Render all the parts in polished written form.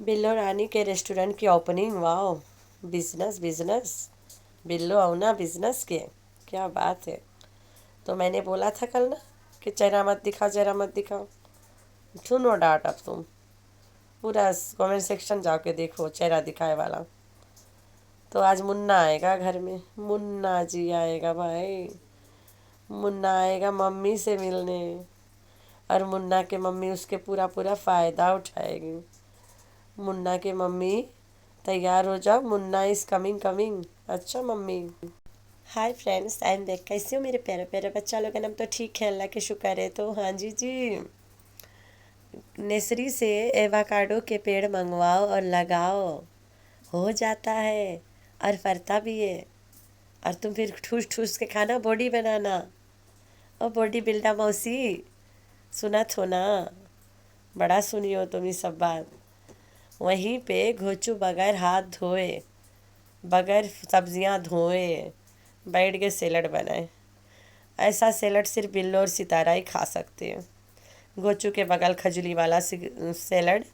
बिल्लो रानी के रेस्टोरेंट की ओपनिंग, वाओ। बिजनेस बिजनेस, बिल्लो आओ बिजनेस के, क्या बात है। तो मैंने बोला था कल ना कि चेहरा मत दिखाओ, चेहरा मत दिखाओ। सुनो डांट, अब तुम पूरा कमेंट सेक्शन जाके देखो चेहरा दिखाए वाला। तो आज मुन्ना आएगा घर में, मुन्ना जी आएगा भाई। मुन्ना आएगा मम्मी से मिलने, और मुन्ना के मम्मी उसके पूरा पूरा फ़ायदा उठाएगी। मुन्ना के मम्मी तैयार हो जाओ, मुन्ना इज़ कमिंग कमिंग। अच्छा mummy. Hi friends, I am back. कैसे हो मेरे प्यारे प्यारे बच्चा लोग? हम तो ठीक है, अल्लाह के शुक्र है। तो हाँ जी जी, नर्सरी से एवाकाडो के पेड़ मंगवाओ और लगाओ, हो जाता है और फरता भी है। और तुम फिर ठूस ठूस के खाना, बॉडी बनाना। और बॉडी बिल्डर मौसी, सुना थो ना, बड़ा सुनी हो तुम ये सब बात। वहीं पे घोचू बगैर हाथ धोए, बगैर सब्जियां धोए बैठ के सैलड बनाए। ऐसा सैलड सिर्फ बिल्लो और सितारा ही खा सकते हैं। गोचू के बगल खजली वाला सैलड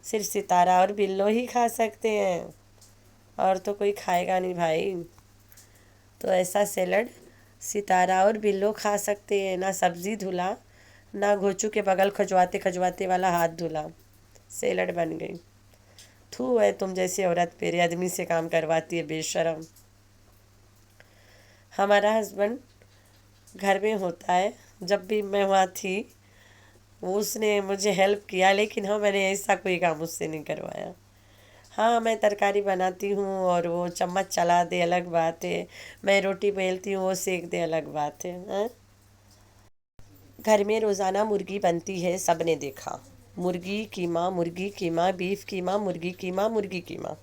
सिर्फ सितारा और बिल्लो ही खा सकते हैं, और तो कोई खाएगा नहीं भाई। तो ऐसा सैलड सितारा और बिल्लो खा सकते हैं। ना सब्ज़ी धुला, ना घोचू के बगल खजवाते खजवाते वाला हाथ धुला, सैलड बन गई। थू है तुम जैसी औरत मेरे आदमी से काम करवाती है, बेशरम। हमारा हस्बैंड घर में होता है, जब भी मैं वहाँ थी उसने मुझे हेल्प किया, लेकिन हाँ, मैंने ऐसा कोई काम उससे नहीं करवाया। हाँ, मैं तरकारी बनाती हूँ और वो चम्मच चला दे, अलग बात है। मैं रोटी बेलती हूँ, वो सेक दे, अलग बात है। हाँ? घर में रोज़ाना मुर्गी बनती है, सब ने देखा। मुर्गी कीमा, मुर्गी कीमा, बीफ कीमा, मुर्गी कीमा, मुर्गी कीमा।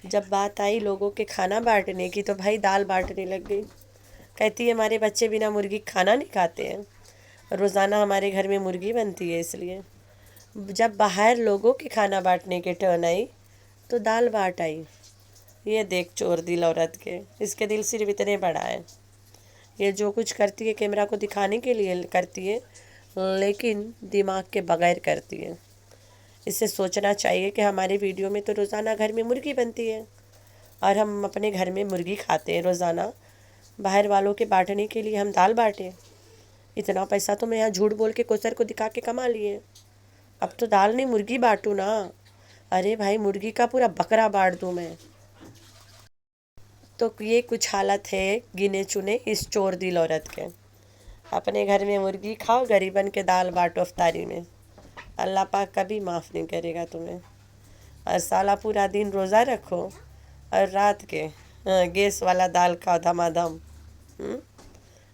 जब बात आई लोगों के खाना बांटने की, तो भाई दाल बांटने लग गई। कहती है हमारे बच्चे बिना मुर्गी खाना नहीं खाते हैं, रोज़ाना हमारे घर में मुर्गी बनती है इसलिए। जब बाहर लोगों के खाना बांटने के टर्न आई, तो दाल बाट आई। ये देख चोर दिल औरत के, इसके दिल सिर्फ इतने बड़ा है। ये जो कुछ करती है कैमरा को दिखाने के लिए करती है, लेकिन दिमाग के बगैर करती है। इसे सोचना चाहिए कि हमारे वीडियो में तो रोज़ाना घर में मुर्गी बनती है, और हम अपने घर में मुर्गी खाते हैं रोज़ाना। बाहर वालों के बांटने के लिए हम दाल बांटे। इतना पैसा तो मैं यहाँ झूठ बोल के कोसर को दिखा के कमा लिए। अब तो दाल नहीं मुर्गी बांटू ना। अरे भाई, मुर्गी का पूरा बकरा बांट दूँ मैं। तो ये कुछ हालत है गिने चुने इस चोर दिल औरत के। अपने घर में मुर्गी खाओ, गरीबन के दाल बांटो अफ्तारी में। अल्लाह पाक कभी माफ़ नहीं करेगा तुम्हें। और साला पूरा दिन रोज़ा रखो, और रात के गैस वाला दाल खाओ धमाधम।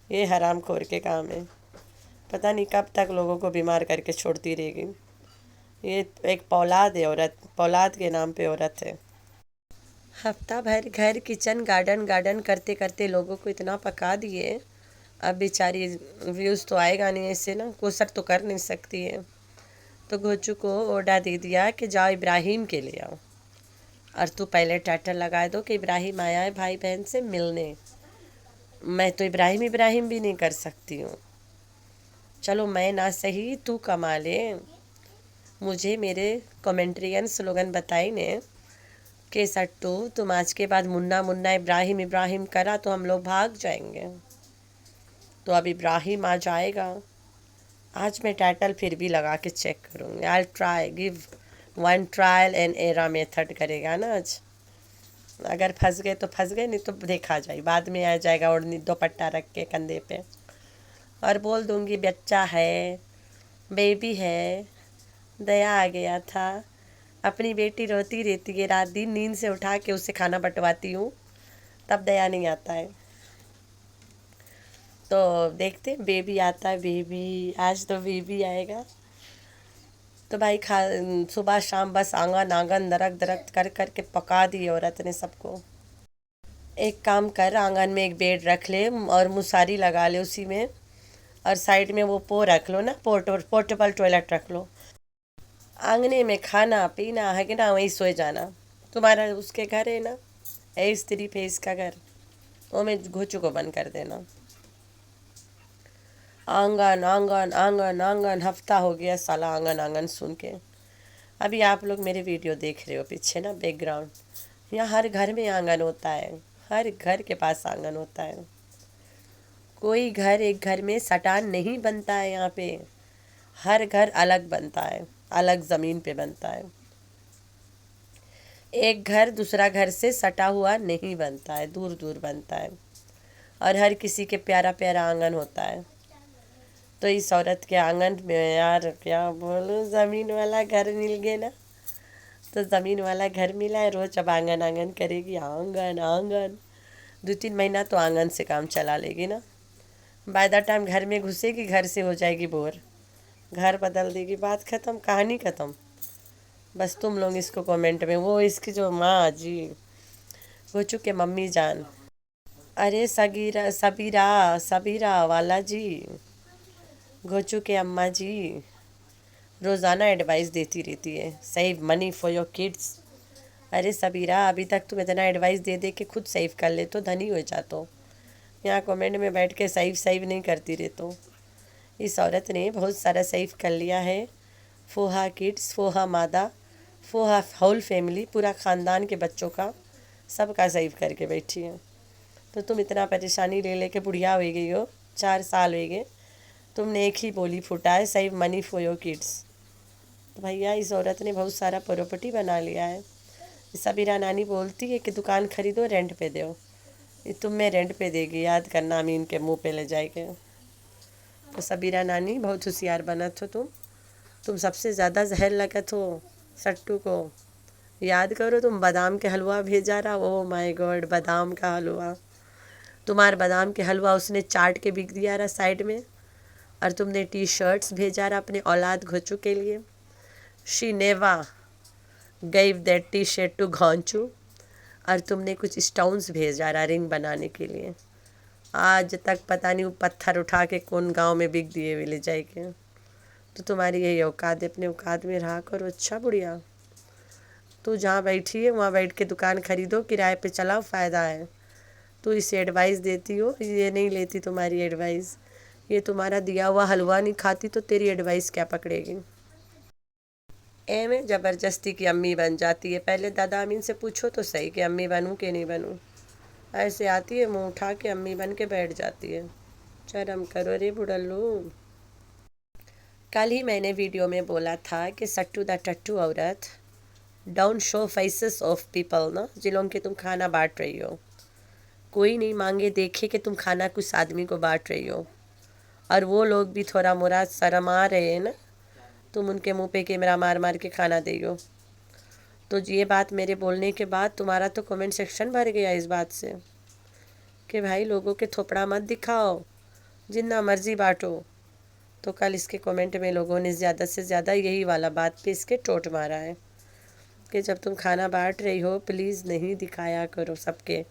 ये हराम खोर के काम है। पता नहीं कब तक लोगों को बीमार करके छोड़ती रहेगी। ये एक पौलाद है, औरत पौलाद के नाम पे औरत है। हफ्ता भर घर किचन गार्डन गार्डन करते करते लोगों को इतना पका दिए, अब बेचारी व्यूज़ तो आएगा नहीं ऐसे ना, कोसर तो कर नहीं सकती है। तो घोचू को ऑर्डर दे दिया कि जाओ इब्राहिम के ले आओ, और तू पहले टाइटल लगा दो कि इब्राहिम आया है भाई बहन से मिलने। मैं तो इब्राहिम इब्राहिम भी नहीं कर सकती हूँ। चलो मैं ना सही, तू कमा ले। मुझे मेरे कमेंट्रियन स्लोगन बताई ने कि सट्टू तुम आज के बाद मुन्ना मुन्ना इब्राहिम इब्राहिम करा तो हम लोग भाग जाएंगे। तो अब इब्राहिम आ जाएगा। आज मैं टाइटल फिर भी लगा के चेक करूँगी। I try give one trial and era method करेगा ना आज। अगर फंस गए तो फंस गए, नहीं तो देखा जाए, बाद में आ जाएगा ओढ़नी दोपट्टा रख के कंधे पे, और बोल दूँगी बच्चा है, बेबी है, दया आ गया था। अपनी बेटी रोती रहती है, रात दिन नींद से उठा के उसे खाना बंटवाती हूँ, तब दया नहीं आता है। तो देखते बेबी आता है, बेबी आज तो बेबी आएगा। तो भाई सुबह शाम बस आंगन आंगन दरक दरक कर कर के पका दी औरत ने सबको। एक काम कर, आंगन में एक बेड रख ले और मुसारी लगा ले उसी में, और साइड में वो रख लो ना, पोर्टेबल टॉयलेट रख लो। आंगने में खाना पीना है कि ना, वहीं सोए जाना। तुम्हारा उसके घर है ना, है स्त्री पे इसका घर, वो में घोचू को बंद कर देना। आंगन आंगन आंगन आंगन, हफ्ता हो गया साला आंगन आंगन सुन के। ابھی آپ لوگ میرے ویڈیو دیکھ رہے ہو پیچھے نا بیک گراؤنڈ، یہاں ہر گھر میں آنگن ہوتا ہے، ہر گھر کے پاس آنگن ہوتا ہے. کوئی گھر ایک گھر میں سٹان نہیں بنتا ہے یہاں پہ، ہر گھر الگ بنتا ہے، الگ زمین پہ بنتا ہے. ایک گھر دوسرا گھر سے سٹا ہوا نہیں بنتا ہے، دور دور بنتا ہے، اور ہر کسی کے پیارا پیارا آنگن ہوتا ہے. تو اس عورت کے آنگن میں یار کیا بولوں، زمین والا گھر مل گیا نا. تو زمین والا گھر ملا ہے، روز اب آنگن آنگن کرے گی، آنگن آنگن. 2-3 مہینہ تو آنگن سے کام چلا لے گی نا. بائی دا ٹائم گھر میں گھسے گی، گھر سے ہو جائے گی بور، گھر بدل دے گی، بات ختم، کہانی ختم. بس تم لوگ اس کو کومنٹ میں، وہ اس کی جو ماں جی ہو چکے ممی جان، ارے صبیرہ والا جی، گھوچو کے اماں جی روزانہ ایڈوائس دیتی رہتی ہے، save money for your kids. ارے صبیرہ، ابھی تک تم اتنا ایڈوائس دے دے کے خود سیو کر لے تو دھنی ہو جاتا. یہاں کومنٹ میں بیٹھ کے سیو نہیں کرتی رہتا. اس عورت نے بہت سارا سیو کر لیا ہے. فوہا کڈس، فوہا مادہ، فوہا ہول فیملی، پورا خاندان کے بچوں کا سب کا سیو کر کے بیٹھی ہے. تو تم اتنا پریشانی لے لے کے بڑھیا ہوئی گئی ہو، 4 سال ہوئے گئے، تم نے ایک ہی بولی پھوٹا ہے، save money for your kids. تو بھیا اس عورت نے بہت سارا پراپرٹی بنا لیا ہے. صبیرہ نانی بولتی ہے کہ دکان خریدو، رینٹ پہ دو. یہ تم میں رینٹ پہ دے گی، یاد کرنا امین کے منہ پہ لے جائے گے. تو صبیرہ نانی بہت ہوشیار بنت ہو تم سب سے زیادہ زہر لگت ہو سٹو کو. یاد کرو تم بادام کے حلوہ بھیجا رہا، او مائی گاڈ، بادام کا حلوہ. تمہارے بادام کے حلوہ اس نے چاٹ کے بک دیا رہا سائڈ میں، اور تم نے ٹی شرٹس بھیجا رہا اپنے اولاد گھوچو کے لیے. She never gave that T shirt to Ghoncho. اور تم نے کچھ اسٹونز بھیجا رہا رنگ بنانے کے لیے. آج تک پتہ نہیں وہ پتھر اٹھا کے کون گاؤں میں بک دیے ہوئے لے جائے کے. تو تمہاری یہی اوقات ہے، اپنے اوقات میں رہا کرو. اچھا بڑھیا، تو جہاں بیٹھی ہے وہاں بیٹھ کے دکان خریدو، کرائے پہ چلاؤ، فائدہ ہے. تو اسے ایڈوائس دیتی ہو، یہ نہیں لیتی تمہاری ایڈوائس. یہ تمہارا دیا ہوا حلوہ نہیں کھاتی تو تیری ایڈوائس کیا پکڑے گی. میں زبردستی کی امی بن جاتی ہے. پہلے دادا امین سے پوچھو تو صحیح کہ امی بنوں کہ نہیں بنوں. ایسے آتی ہے منہ اٹھا کے امی بن کے بیٹھ جاتی ہے. شرم کرو رے بڑھلو. کل ہی میں نے ویڈیو میں بولا تھا کہ سٹو دا ٹٹو عورت، don't show faces of people نا، جنہوں کے تم کھانا بانٹ رہی ہو. کوئی نہیں مانگے دیکھے کہ تم کھانا کس آدمی کو بانٹ رہی ہو، اور وہ لوگ بھی تھوڑا مورا شرما رہے ہیں نا، تم ان کے منہ پہ کیمرہ مار مار کے کھانا دے گو. تو یہ بات میرے بولنے کے بعد تمہارا تو کومنٹ سیکشن بھر گیا اس بات سے کہ بھائی لوگوں کے تھوپڑا مت دکھاؤ، جتنا مرضی بانٹو. تو کل اس کے کومنٹ میں لوگوں نے زیادہ سے زیادہ یہی والا بات پہ اس کے ٹوٹ مارا ہے کہ جب تم کھانا بانٹ رہی ہو پلیز نہیں دکھایا کرو، سب کے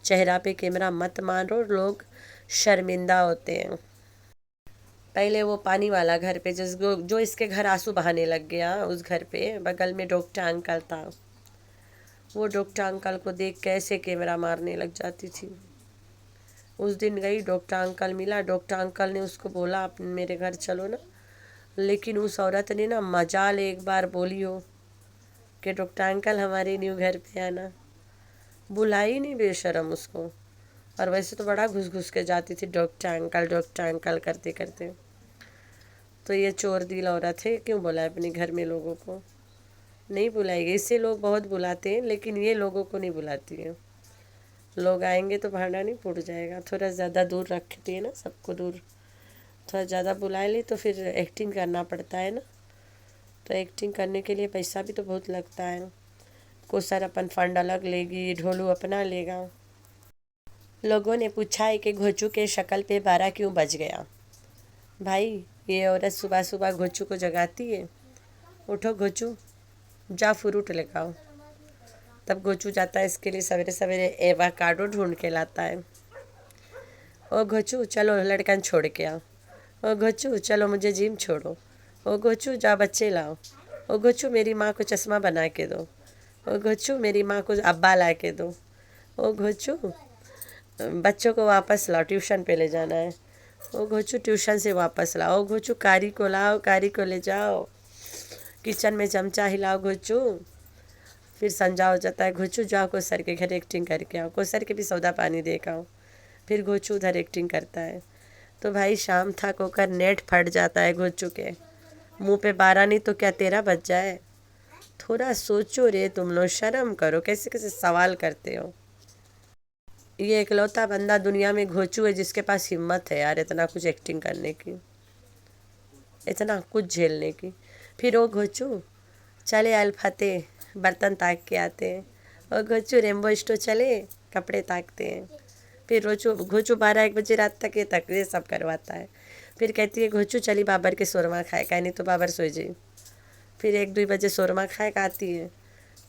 چہرہ پہ کیمرہ مت مارو، لوگ شرمندہ ہوتے ہیں. پہلے وہ پانی والا گھر پہ جو اس کے گھر آنسو بہانے لگ گیا، اس گھر پہ بغل میں ڈاکٹر انکل تھا، وہ ڈاکٹر انکل کو دیکھ کیسے کیمرہ مارنے لگ جاتی تھی. اس دن گئی، ڈاکٹر انکل ملا، ڈاکٹر انکل نے اس کو بولا میرے گھر چلو نا. لیکن اس عورت نے نا مجال ایک بار بولی ہو کہ ڈاکٹر انکل ہمارے نیو گھر پہ آنا، بلائی نہیں بے شرم اس کو. اور ویسے تو بڑا گھس گھس کے جاتی تھی ڈاکٹر انکل کرتے کرتے. تو یہ چور دل عورت ہے، کیوں بلائے اپنے گھر میں لوگوں کو؟ نہیں بلائے گی. اس سے لوگ بہت بلاتے ہیں لیکن یہ لوگوں کو نہیں بلاتی ہے. لوگ آئیں گے تو بھانڈا نہیں پھوٹ جائے گا. تھوڑا زیادہ دور رکھتی ہے نا سب کو، دور تھوڑا زیادہ بلائے لی تو پھر ایکٹنگ کرنا پڑتا ہے نا. تو ایکٹنگ کرنے کے لیے پیسہ بھی تو بہت لگتا ہے. کو سر اپن فنڈ الگ لے گی، ڈھولو اپنا لے گا. لوگوں نے پوچھا ہے کہ گھوچو کے شکل پہ 12 کیوں بج گیا. بھائی یہ عورت صبح صبح گھوچو کو جگاتی ہے، اٹھو گھوچو جا فروٹ لے کے آؤ. تب گھوچو جاتا ہے اس کے لیے سویرے سویرے ایووکیڈو ڈھونڈ کے لاتا ہے. او گھوچو چلو لڑکن چھوڑ کے آؤ. او گھوچو چلو مجھے جیم چھوڑو. او گھوچو جا بچے لاؤ. او گھوچو میری ماں کو چشمہ بنا کے دو. او گھوچو میری ماں کو ابا لا کے دو. او گھوچو بچوں کو واپس لاؤ، ٹیوشن پہ لے جانا ہے. او گھوچو ٹیوشن سے واپس لاؤ. او گھوچو کاری کو لاؤ، کاری کو لے جاؤ. किचन में चमचा हिलाओ घुचू, फिर संजा हो जाता है घुचू जाओ कोसर के घर एक्टिंग करके आओ, कोसर के भी सौदा पानी दे के आओ, फिर घुचू उधर एक्टिंग करता है। तो भाई शाम था कोकर नेट फट जाता है घुचू के मुंह पे 12 नहीं तो क्या 13 बज जाए। थोड़ा सोचो रे तुम लोग, शर्म करो, कैसे कैसे सवाल करते हो। ये इकलौता बंदा दुनिया में घोचू है जिसके पास हिम्मत है यार इतना कुछ एक्टिंग करने की, इतना कुछ झेलने की। फिर वो घोचू चले अलफते बर्तन ताक के आते हैं, और घोचू रेम्बो स्टोर चले कपड़े ताकते हैं। फिर रोचू घोचू 12-1 बजे रात तक ये सब करवाता है। फिर कहती है घोचू चली बाबर के शोरमा खाए, कहीं नहीं तो बाबर सो जाई। फिर 1-2 बजे शोरमा खाए का आती है,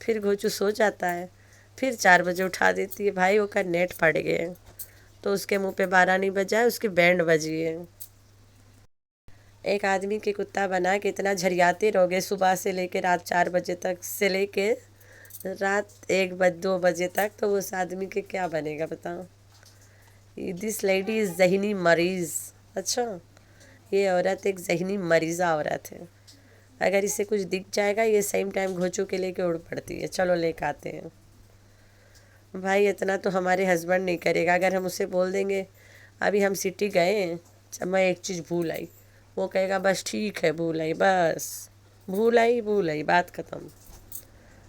फिर घोचू सो जाता है, फिर 4 बजे उठा देती है। भाई वो का नेट फट गए तो उसके मुंह पे 12 नहीं बजा है, उसकी बैंड बजी है। एक आदमी के कुत्ता बना के इतना झरियाते रहोगे सुबह से लेके रात 4 बजे तक से लेके रात 1-2 बजे तक, तो उस आदमी के क्या बनेगा बताओ। दिस लेडी इज़ ज़हनी मरीज़। अच्छा, ये औरत एक ज़हनी मरीज़ा औरत है। अगर इसे कुछ दिख जाएगा ये सेम टाइम घोचू के लेके उड़ पड़ती है, चलो लेके आते हैं। भाई इतना तो हमारे हस्बैंड नहीं करेगा। अगर हम उसे बोल देंगे अभी हम सिटी गए जब मैं एक चीज़ भूल आई, वो कहेगा बस ठीक है भूल आई, बस भूल आई बात ख़त्म।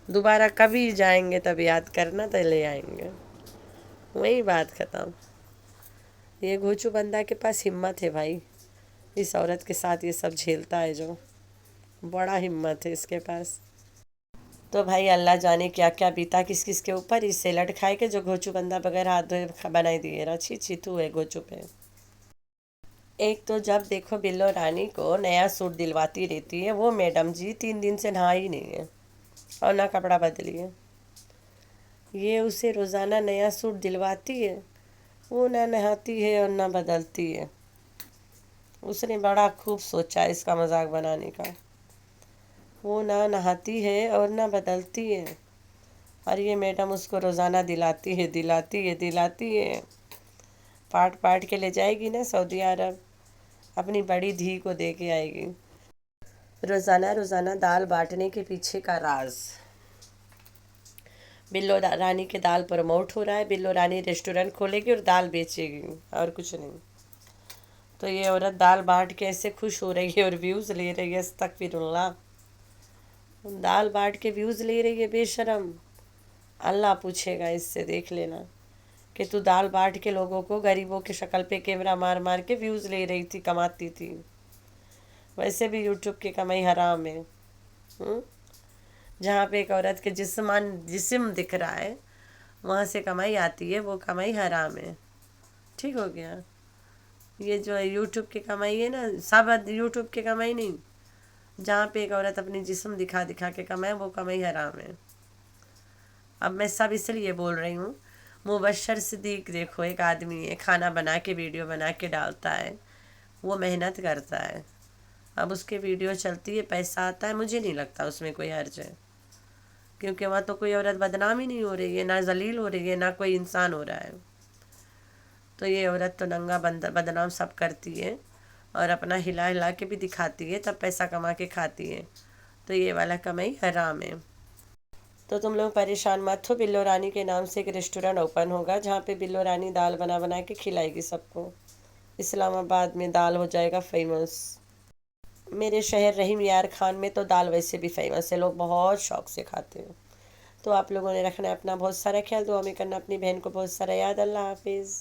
दोबारा कभी जाएंगे तब याद करना तो ले आएंगे, वही बात ख़त्म। ये घोचू बंदा के पास हिम्मत है भाई, इस औरत के साथ ये सब झेलता है जो, बड़ा हिम्मत है इसके पास। तो भाई अल्लाह जाने क्या क्या बीता किस किस के ऊपर इस सैलड खाए के जो घोचू बंदा बगैर हाथ धोए बनाई दिए रहा। छी छी तू है घोचू पे। एक तो जब देखो बिल्लो रानी को नया सूट दिलवाती रहती है, वो मैडम जी 3 दिन से नहा ही नहीं है और ना कपड़ा बदली है। ये उसे रोज़ाना नया सूट दिलवाती है, वो ना नहाती है और ना बदलती है। उसने बड़ा खूब सोचा इसका मजाक बनाने का। वो ना नहाती है और ना बदलती है, और ये मैडम उसको रोज़ाना दिलाती है। पाट के ले जाएगी ना सऊदी अरब, अपनी बड़ी धी को दे के आएगी। रोज़ाना दाल बांटने के पीछे का राज। बिल्लो रानी के दाल प्रमोट हो रहा है, बिल्लो रानी रेस्टोरेंट खोलेगी और दाल बेचेगी और कुछ नहीं। तो ये औरत दाल बांट के ऐसे खुश हो रही है और व्यूज़ ले रही है, अस्तगफिरुल्लाह। दाल बांट के व्यूज़ ले रही है बेशरम। अल्लाह पूछेगा इससे, देख लेना कि तू दाल बांट के लोगों को गरीबों के शक्ल पे कैमरा मार मार के व्यूज़ ले रही थी, कमाती थी। वैसे भी यूट्यूब की कमाई हराम है। जहाँ पे एक औरत के जिस्म दिख रहा है वहाँ से कमाई आती है, वो कमाई हराम है। ठीक हो गया। ये जो यूट्यूब की कमाई है ना, सब यूट्यूब की कमाई नहीं, जहाँ पे एक औरत अपनी जिस्म दिखा दिखा के कमाए वो कमाई हराम है। अब मैं सब इसलिए बोल रही हूँ। मुबशर सिद्दीक देखो, एक आदमी है, खाना बना के वीडियो बना के डालता है, वो मेहनत करता है, अब उसके वीडियो चलती है, पैसा आता है, मुझे नहीं लगता उसमें कोई हर्ज है, क्योंकि वहाँ तो कोई औरत बदनाम ही नहीं हो रही है, ना जलील हो रही है, ना कोई इंसान हो रहा है। तो ये औरत तो नंगा बदनाम सब करती है और अपना हिला हिला के भी दिखाती है, तब पैसा कमा के खाती है। तो ये वाला कमाई हराम है। तो तुम लोग परेशान मत हो, बिल्लो रानी के नाम से एक रेस्टोरेंट ओपन होगा जहाँ पे बिल्लो रानी दाल बना बना के खिलाएगी सबको। इस्लामाबाद में दाल हो जाएगा फेमस। मेरे शहर रहीम यार खान में तो दाल वैसे भी फेमस है, लोग बहुत शौक से खाते हैं। तो आप लोगों ने रखना है अपना बहुत सारा ख्याल, दुआ में करना अपनी बहन को बहुत सारा याद। अल्लाह हाफिज़।